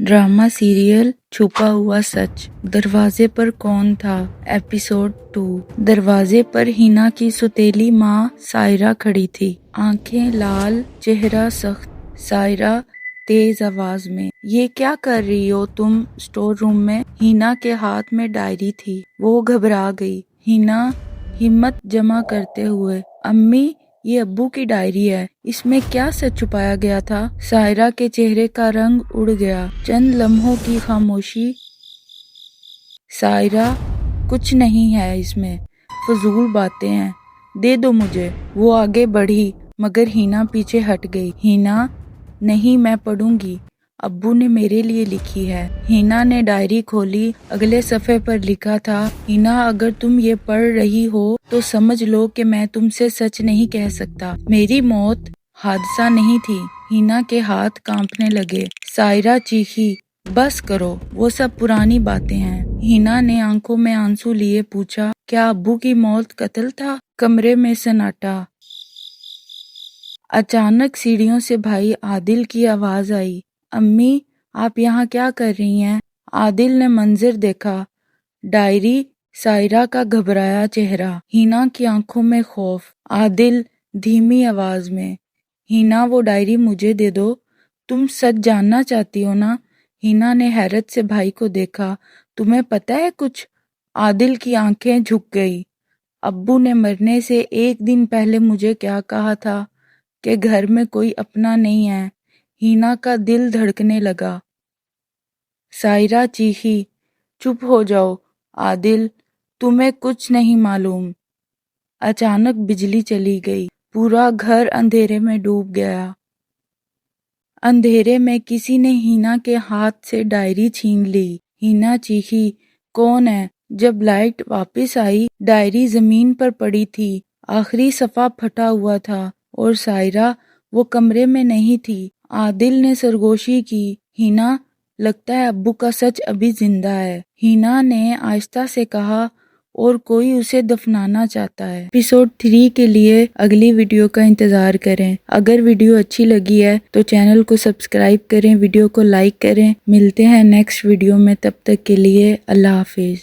Drama serial छुपा हुआ सच। दरवाजे पर कौन था? एपिसोड 2। दरवाजे पर हिना की सुतेली माँ सायरा खड़ी थी, आंखें लाल, चेहरा सख्त। सायरा तेज आवाज में, ये क्या कर रही हो तुम स्टोर रूम में? हिना के हाथ में डायरी थी। वो घबरा गई। हिना हिम्मत जमा करते हुए, अम्मी ये अब्बू की डायरी है, इसमें क्या सच छुपाया गया था? सायरा के चेहरे का रंग उड़ गया। चंद लम्हों की खामोशी। सायरा, कुछ नहीं है इसमें, फजूल बातें हैं, दे दो मुझे। वो आगे बढ़ी मगर हिना पीछे हट गई। हिना, नहीं मैं पढ़ूंगी, अब्बू ने मेरे लिए लिखी है। हिना ने डायरी खोली। अगले सफ़े पर लिखा था, हिना अगर तुम ये पढ़ रही हो तो समझ लो कि मैं तुमसे सच नहीं कह सकता। मेरी मौत हादसा नहीं थी। हिना के हाथ कांपने लगे। सायरा चीखी, बस करो, वो सब पुरानी बातें हैं। हिना ने आंखों में आंसू लिए पूछा, क्या अब्बू की मौत कत्ल था? कमरे में सन्नाटा। अचानक सीढ़ियों से भाई आदिल की आवाज आई, अम्मी आप यहाँ क्या कर रही हैं? आदिल ने मंजिर देखा। डायरी, सायरा का घबराया चेहरा, हिना की आंखों में खौफ। आदिल धीमी आवाज में, हिना वो डायरी मुझे दे दो, तुम सच जानना चाहती हो ना? हिना ने हैरत से भाई को देखा, तुम्हें पता है कुछ? आदिल की आंखें झुक गई। अब्बू ने मरने से एक दिन पहले मुझे क्या कहा था कि घर में कोई अपना नहीं है। हिना का दिल धड़कने लगा। सायरा चीखी, चुप हो जाओ आदिल, तुम्हें कुछ नहीं मालूम। अचानक बिजली चली गई। पूरा घर अंधेरे में डूब गया। अंधेरे में किसी ने हिना के हाथ से डायरी छीन ली। हिना चीखी, कौन है? जब लाइट वापस आई, डायरी जमीन पर पड़ी थी। आखिरी सफ़ा फटा हुआ था और सायरा वो कमरे में नहीं थी। आदिल ने सरगोशी की, हिना लगता है अब्बू का सच अभी जिंदा है। हिना ने आहिस्ता से कहा, और कोई उसे दफनाना चाहता है। एपिसोड 3 के लिए अगली वीडियो का इंतजार करें। अगर वीडियो अच्छी लगी है तो चैनल को सब्सक्राइब करें, वीडियो को लाइक करें। मिलते हैं नेक्स्ट वीडियो में, तब तक के लिए अल्लाह हाफिज।